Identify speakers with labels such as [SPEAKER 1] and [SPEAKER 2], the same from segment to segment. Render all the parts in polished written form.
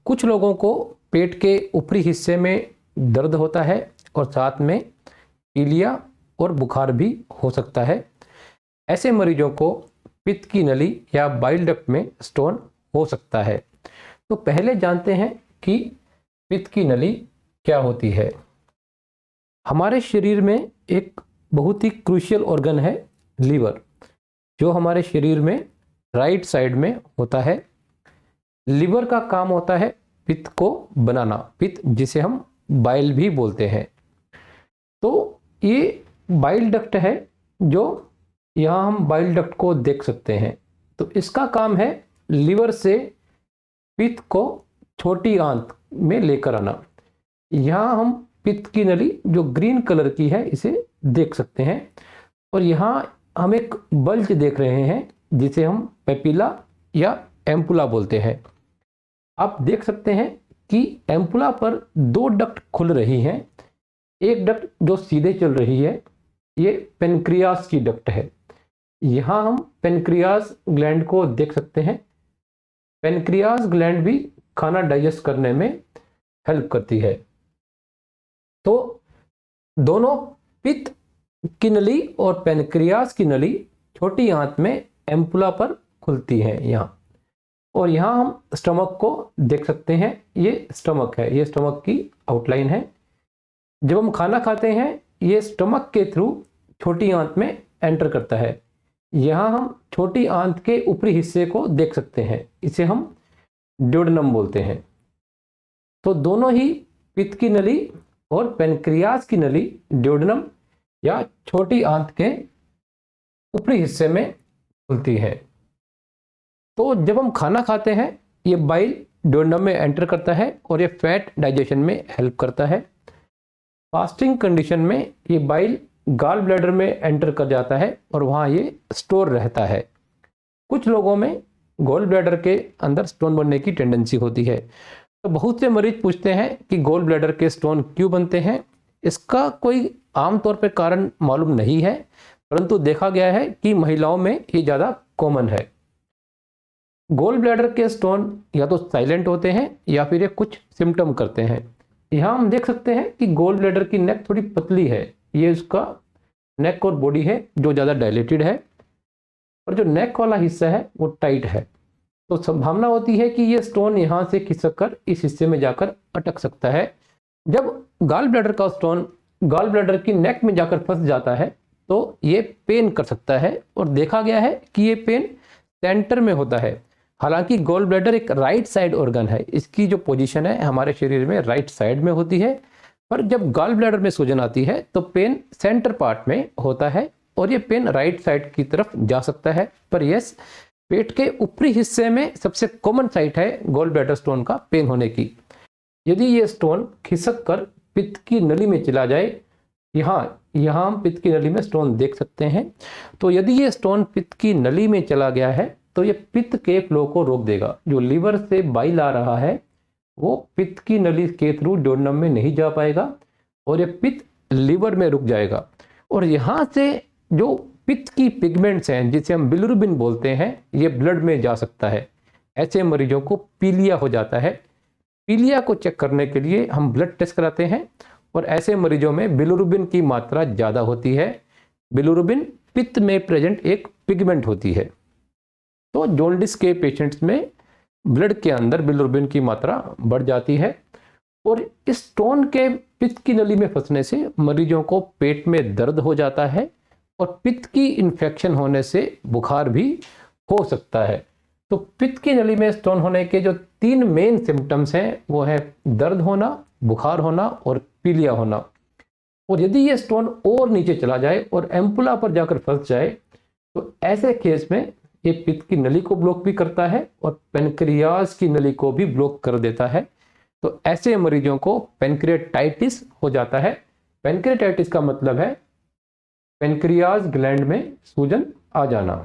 [SPEAKER 1] कुछ लोगों को पेट के ऊपरी हिस्से में दर्द होता है और साथ में पीलिया और बुखार भी हो सकता है। ऐसे मरीजों को पित्त की नली या बाइल डक्ट में स्टोन हो सकता है। तो पहले जानते हैं कि पित्त की नली क्या होती है। हमारे शरीर में एक बहुत ही क्रूशियल ऑर्गन है लीवर, जो हमारे शरीर में राइट साइड में होता है। लीवर का काम होता है पित्त को बनाना, पित्त जिसे हम बाइल भी बोलते हैं। तो ये बाइल डक्ट है, जो यहाँ हम बाइल डक्ट को देख सकते हैं। तो इसका काम है लीवर से पित्त को छोटी आंत में लेकर आना। यहाँ हम पित्त की नली जो ग्रीन कलर की है इसे देख सकते हैं, और यहाँ हम एक बल्ज देख रहे हैं जिसे हम पेपिला या एम्पुला बोलते हैं। आप देख सकते हैं कि एम्पुला पर दो डक्ट खुल रही हैं। एक डक्ट जो सीधे चल रही है, ये पेनक्रियास की डक्ट है। यहाँ हम पेनक्रियास ग्लैंड को देख सकते हैं। पेनक्रियास ग्लैंड भी खाना डाइजेस्ट करने में हेल्प करती है। तो दोनों पित्त की नली और पेनक्रियास की नली छोटी आंत में एम्पुला पर खुलती है यहाँ। और यहाँ हम स्टमक को देख सकते हैं। ये स्टमक है, ये स्टमक की आउटलाइन है। जब हम खाना खाते हैं ये स्टमक के थ्रू छोटी आंत में एंटर करता है। यहाँ हम छोटी आंत के ऊपरी हिस्से को देख सकते हैं, इसे हम ड्यूडेनम बोलते हैं। तो दोनों ही पित्त की नली और पेनक्रियास की नली ड्यूडेनम या छोटी आंत के ऊपरी हिस्से में खुलती है। तो जब हम खाना खाते हैं ये बाइल ड्यूडेनम में एंटर करता है और ये फैट डाइजेशन में हेल्प करता है। फास्टिंग कंडीशन में ये बाइल गॉल ब्लैडर में एंटर कर जाता है और वहाँ ये स्टोर रहता है। कुछ लोगों में गॉल ब्लैडर के अंदर स्टोन बनने की टेंडेंसी होती है। तो बहुत से मरीज पूछते हैं कि गॉल ब्लैडर के स्टोन क्यों बनते हैं। इसका कोई आमतौर पर कारण मालूम नहीं है, परंतु देखा गया है कि महिलाओं में ये ज़्यादा कॉमन है। गॉल ब्लैडर के स्टोन या तो साइलेंट होते हैं या फिर ये कुछ सिम्टम करते हैं। यहाँ हम देख सकते हैं कि गॉल ब्लैडर की नेक थोड़ी पतली है। ये उसका नेक और बॉडी है जो ज़्यादा डायलेटेड है, और जो नेक वाला हिस्सा है वो टाइट है। तो संभावना होती है कि ये स्टोन यहाँ से खिसक कर इस हिस्से में जाकर अटक सकता है। जब गॉल ब्लैडर का स्टोन गॉल ब्लैडर की नेक में जाकर फंस जाता है तो ये पेन कर सकता है, और देखा गया है कि ये पेन सेंटर में होता है। हालांकि गॉल ब्लैडर एक राइट साइड ऑर्गन है, इसकी जो पोजीशन है हमारे शरीर में राइट साइड में होती है, पर जब गॉल ब्लैडर में सूजन आती है तो पेन सेंटर पार्ट में होता है और ये पेन राइट साइड की तरफ जा सकता है। पर यस, पेट के ऊपरी हिस्से में सबसे कॉमन साइट है गॉल ब्लैडर स्टोन का पेन होने की। यदि ये स्टोन खिसक कर पित्त की नली में चला जाए, यहाँ हम पित्त की नली में स्टोन देख सकते हैं। तो यदि ये स्टोन पित्त की नली में चला गया है तो ये पित्त के फ्लो को रोक देगा। जो लीवर से बाइल आ रहा है वो पित्त की नली के थ्रू ड्यूडेनम में नहीं जा पाएगा और ये पित्त लीवर में रुक जाएगा। और यहाँ से जो पित्त की पिगमेंट्स हैं जिसे हम बिलिरुबिन बोलते हैं, ये ब्लड में जा सकता है। ऐसे मरीजों को पीलिया हो जाता है। पीलिया को चेक करने के लिए हम ब्लड टेस्ट कराते हैं और ऐसे मरीजों में बिलिरुबिन की मात्रा ज़्यादा होती है। बिलिरुबिन पित्त में प्रेजेंट एक पिगमेंट होती है। तो जॉन्डिस के पेशेंट्स में ब्लड के अंदर बिलिरुबिन की मात्रा बढ़ जाती है, और इस स्टोन के पित्त की नली में फंसने से मरीजों को पेट में दर्द हो जाता है और पित्त की इन्फेक्शन होने से बुखार भी हो सकता है। तो पित्त की नली में स्टोन होने के जो 3 मेन सिम्टम्स हैं वो है दर्द होना, बुखार होना और पीलिया होना। और यदि ये स्टोन और नीचे चला जाए और एम्पुला पर जाकर फंस जाए तो ऐसे केस में ये पित्त की नली को ब्लॉक भी करता है और पेनक्रियास की नली को भी ब्लॉक कर देता है। तो ऐसे मरीजों को पेनक्रियाटाइटिस हो जाता है। पेनक्रियाटाइटिस का मतलब है पेनक्रियास ग्लैंड में सूजन आ जाना।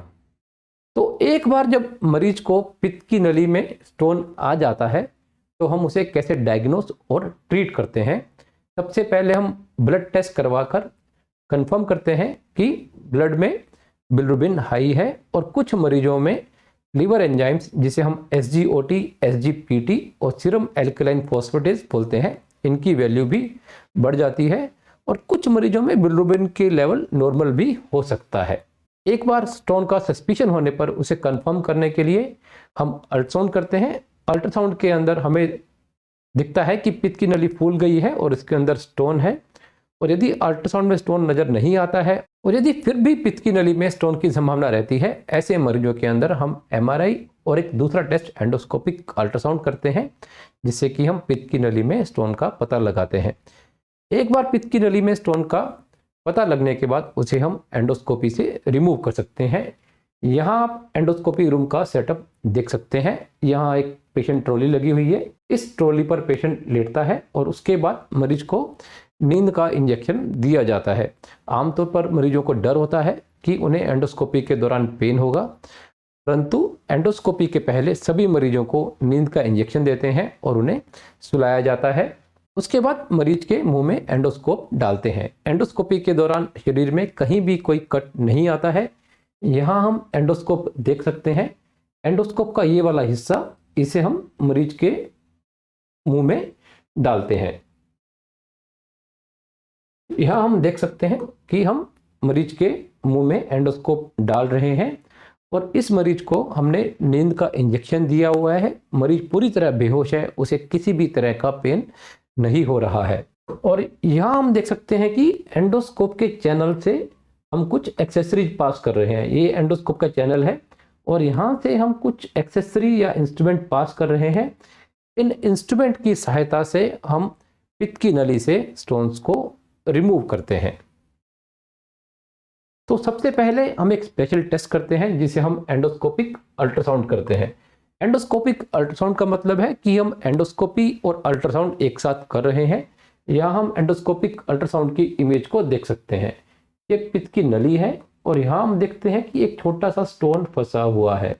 [SPEAKER 1] तो एक बार जब मरीज को पित्त की नली में स्टोन आ जाता है तो हम उसे कैसे डायग्नोस और ट्रीट करते हैं। सबसे पहले हम ब्लड टेस्ट करवाकर कंफर्म करते हैं कि ब्लड में बिलिरुबिन हाई है, और कुछ मरीजों में लीवर एंजाइम्स जिसे हम SGOT, SGPT और सीरम एल्कलाइन फॉस्फेटेज बोलते हैं, इनकी वैल्यू भी बढ़ जाती है और कुछ मरीजों में बिलिरुबिन के लेवल नॉर्मल भी हो सकता है। एक बार स्टोन का सस्पिशन होने पर उसे कंफर्म करने के लिए हम अल्ट्रासाउंड करते हैं। अल्ट्रासाउंड के अंदर हमें दिखता है कि पित्त की नली फूल गई है और इसके अंदर स्टोन है। और यदि अल्ट्रासाउंड में स्टोन नज़र नहीं आता है और यदि फिर भी पित्त की नली में स्टोन की संभावना रहती है, ऐसे मरीजों के अंदर हम MRI और एक दूसरा टेस्ट एंडोस्कोपिक अल्ट्रासाउंड करते हैं, जिससे कि हम पित्त की नली में स्टोन का पता लगाते हैं। एक बार पित्त की नली में स्टोन का पता लगने के बाद उसे हम एंडोस्कोपी से रिमूव कर सकते हैं। यहाँ आप एंडोस्कोपी रूम का सेटअप देख सकते हैं। यहाँ एक पेशेंट ट्रॉली लगी हुई है। इस ट्रॉली पर पेशेंट लेटता है और उसके बाद मरीज को नींद का इंजेक्शन दिया जाता है। आमतौर पर मरीजों को डर होता है कि उन्हें एंडोस्कोपी के दौरान पेन होगा, परंतु एंडोस्कोपी के पहले सभी मरीजों को नींद का इंजेक्शन देते हैं और उन्हें सुलाया जाता है। उसके बाद मरीज के मुंह में एंडोस्कोप डालते हैं। एंडोस्कोपी के दौरान शरीर में कहीं भी कोई कट नहीं आता है। यहाँ हम एंडोस्कोप देख सकते हैं। एंडोस्कोप का ये वाला हिस्सा, इसे हम मरीज के मुंह में डालते हैं। यहाँ हम देख सकते हैं कि हम मरीज के मुंह में एंडोस्कोप डाल रहे हैं और इस मरीज को हमने नींद का इंजेक्शन दिया हुआ है। मरीज पूरी तरह बेहोश है, उसे किसी भी तरह का पेन नहीं हो रहा है। और यहाँ हम देख सकते हैं कि एंडोस्कोप के चैनल से हम कुछ एक्सेसरीज पास कर रहे हैं। ये एंडोस्कोप का चैनल है और यहाँ से हम कुछ एक्सेसरी या इंस्ट्रूमेंट पास कर रहे हैं। इन इंस्ट्रूमेंट की सहायता से हम पित्त की नली से स्टोन्स को रिमूव करते हैं। तो सबसे पहले हम एक स्पेशल टेस्ट करते हैं जिसे हम एंडोस्कोपिक अल्ट्रासाउंड करते हैं। एंडोस्कोपिक अल्ट्रासाउंड का मतलब है कि हम एंडोस्कोपी और अल्ट्रासाउंड एक साथ कर रहे हैं। यहाँ हम एंडोस्कोपिक अल्ट्रासाउंड की इमेज को देख सकते हैं। ये पित्त की नली है और यहाँ हम देखते हैं कि एक छोटा सा स्टोन फंसा हुआ है।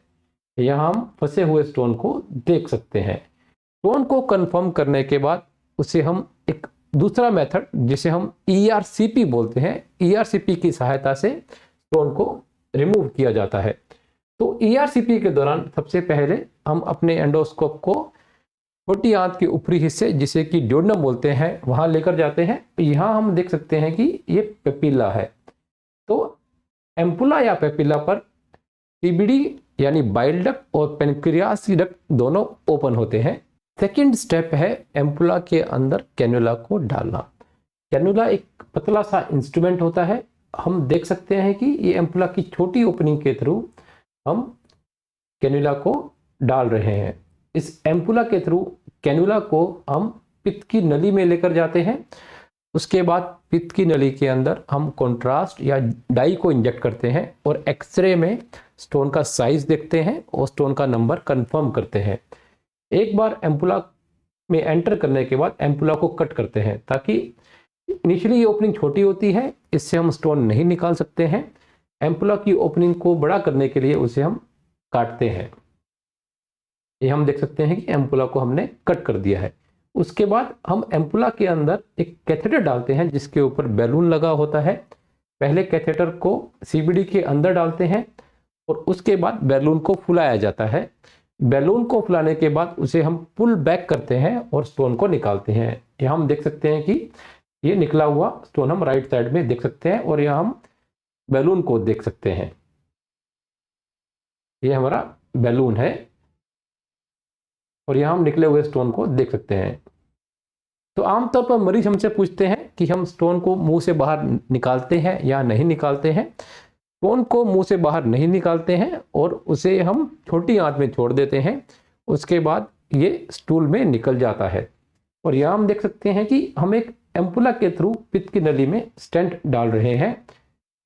[SPEAKER 1] यहाँ हम फंसे हुए स्टोन को देख सकते हैं। स्टोन को कंफर्म करने के बाद उसे हम एक दूसरा मेथड जिसे हम ERCP बोलते हैं, ERCP की सहायता से स्टोन को रिमूव किया जाता है। तो ERCP के दौरान सबसे पहले हम अपने एंडोस्कोप को छोटी आंत के ऊपरी हिस्से जिसे कि ड्यूडेनम बोलते हैं वहां लेकर जाते हैं। यहाँ हम देख सकते हैं कि ये पेपिला है। तो एम्पुला या पेपिला पर CBD यानी बाइल डक्ट और पेनक्रियास डक्ट दोनों ओपन होते हैं। सेकेंड स्टेप है एम्पुला के अंदर कैन्युला को डालना। कैन्युला एक पतला सा इंस्ट्रूमेंट होता है। हम देख सकते हैं कि ये एम्पुला की छोटी ओपनिंग के थ्रू हम कैन्युला को डाल रहे हैं। इस एम्पुला के थ्रू कैन्युला को हम पित्त की नली में लेकर जाते हैं। उसके बाद पित्त की नली के अंदर हम कॉन्ट्रास्ट या डाई को इंजेक्ट करते हैं और एक्सरे में स्टोन का साइज देखते हैं और स्टोन का नंबर कंफर्म करते हैं। एक बार एम्पुला में एंटर करने के बाद एम्पुला को कट करते हैं, ताकि इनिशियली ये ओपनिंग छोटी होती है, इससे हम स्टोन नहीं निकाल सकते हैं। एम्पुला की ओपनिंग को बड़ा करने के लिए उसे हम काटते हैं। ये हम देख सकते हैं कि एम्पुला को हमने कट कर दिया है। उसके बाद हम एम्पुला के अंदर एक कैथेटर डालते हैं जिसके ऊपर बैलून लगा होता है। पहले कैथेटर को CBD के अंदर डालते हैं और उसके बाद बैलून को फुलाया जाता है। बैलून को फुलाने के बाद उसे हम पुल बैक करते हैं और स्टोन को निकालते हैं। यहाँ हम देख सकते हैं कि ये निकला हुआ स्टोन हम राइट साइड में देख सकते हैं और यहाँ हम बैलून को देख सकते हैं। ये हमारा बैलून है और यहाँ हम निकले हुए स्टोन को देख सकते हैं। तो आमतौर पर मरीज हमसे पूछते हैं कि हम स्टोन को मुंह से बाहर निकालते हैं या नहीं निकालते हैं। स्टोन को मुंह से बाहर नहीं निकालते हैं और उसे हम छोटी आंत में छोड़ देते हैं। उसके बाद ये स्टूल में निकल जाता है। और यहाँ हम देख सकते हैं कि हम एक एम्पुला के थ्रू पित्त की नली में स्टेंट डाल रहे हैं।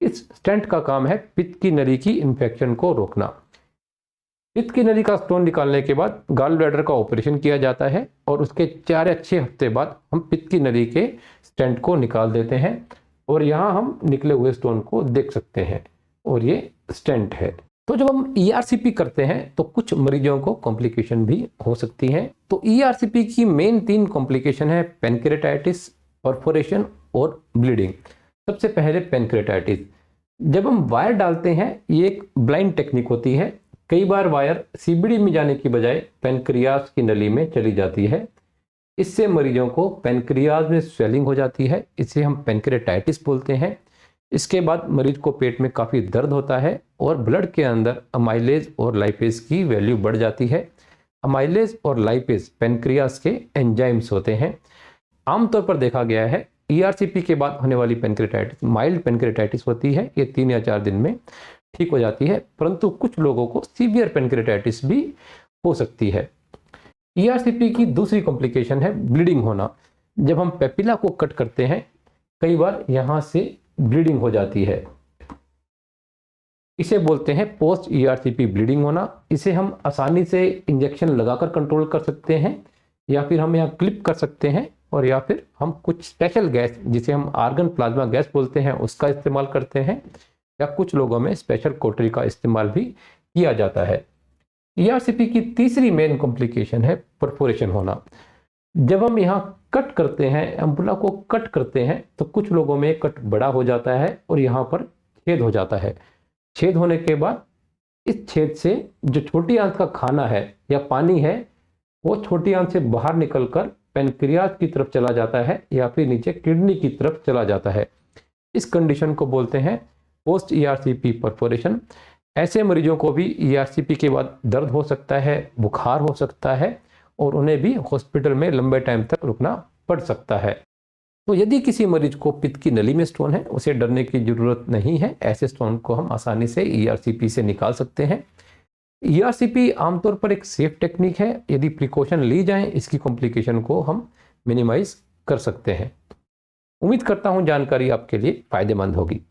[SPEAKER 1] इस स्टेंट का काम है पित्त की नली की इन्फेक्शन को रोकना। पित्त की नली का स्टोन निकालने के बाद गॉल ब्लैडर का ऑपरेशन किया जाता है और उसके 4 या 6 हफ्ते बाद हम पित्त की नली के स्टेंट को निकाल देते हैं और यहाँ हम निकले हुए स्टोन को देख सकते हैं और ये स्टेंट है। तो जब हम ERCP करते हैं तो कुछ मरीजों को कॉम्प्लिकेशन भी हो सकती हैं। तो ERCP की मेन 3 कॉम्प्लिकेशन है पेनक्रेटाइटिस, परफोरेशन और ब्लीडिंग। सबसे पहले पेनक्रेटाइटिस। जब हम वायर डालते हैं, ये एक ब्लाइंड टेक्निक होती है। कई बार वायर सीबीडी में जाने की बजाय पेनक्रियाज की नली में चली जाती है। इससे मरीजों को पेनक्रियाज में स्वेलिंग हो जाती है, इसे हम पेनक्रेटाइटिस बोलते हैं। इसके बाद मरीज को पेट में काफ़ी दर्द होता है और ब्लड के अंदर अमाइलेज और लाइपेज की वैल्यू बढ़ जाती है। अमाइलेज और लाइपेज पेनक्रियाज के एंजाइम्स होते हैं। आमतौर पर देखा गया है ईआरसीपी के बाद होने वाली पेनक्रेटाइटिस माइल्ड पेनक्रेटाइटिस होती है, ये 3 या 4 दिन में ठीक हो जाती है, परंतु कुछ लोगों को सीवियर पेनक्रेटाइटिस भी हो सकती है। ईआरसीपी की दूसरी कॉम्प्लिकेशन है ब्लीडिंग होना। जब हम पेपिला को कट करते हैं कई बार यहाँ से ब्लीडिंग हो जाती है, इसे बोलते हैं पोस्ट ईआरसीपी ब्लीडिंग होना। इसे हम आसानी से इंजेक्शन लगाकर कंट्रोल कर सकते हैं या फिर हम यहाँ क्लिप कर सकते हैं, और या फिर हम कुछ स्पेशल गैस जिसे हम आर्गन प्लाज्मा गैस बोलते हैं उसका इस्तेमाल करते हैं, या कुछ लोगों में स्पेशल कोटरी का इस्तेमाल भी किया जाता है। ईआरसीपी की तीसरी मेन कॉम्प्लिकेशन है परफोरेशन होना। जब हम यहाँ कट करते हैं, एम्पुला को कट करते हैं, तो कुछ लोगों में कट बड़ा हो जाता है और यहाँ पर छेद हो जाता है। छेद होने के बाद इस छेद से जो छोटी आंत का खाना है या पानी है वो छोटी आंत से बाहर निकलकर पेनक्रियाज की तरफ चला जाता है या फिर नीचे किडनी की तरफ चला जाता है। इस कंडीशन को बोलते हैं पोस्ट ईआरसीपी परफोरेशन। ऐसे मरीजों को भी ईआरसीपी के बाद दर्द हो सकता है, बुखार हो सकता है और उन्हें भी हॉस्पिटल में लंबे टाइम तक रुकना पड़ सकता है। तो यदि किसी मरीज को पित्त की नली में स्टोन है उसे डरने की जरूरत नहीं है। ऐसे स्टोन को हम आसानी से ईआरसीपी से निकाल सकते हैं। ईआरसीपी आमतौर पर एक सेफ टेक्निक है। यदि प्रिकॉशन ली जाए इसकी कॉम्प्लिकेशन को हम मिनिमाइज कर सकते हैं। उम्मीद करता हूं जानकारी आपके लिए फायदेमंद होगी।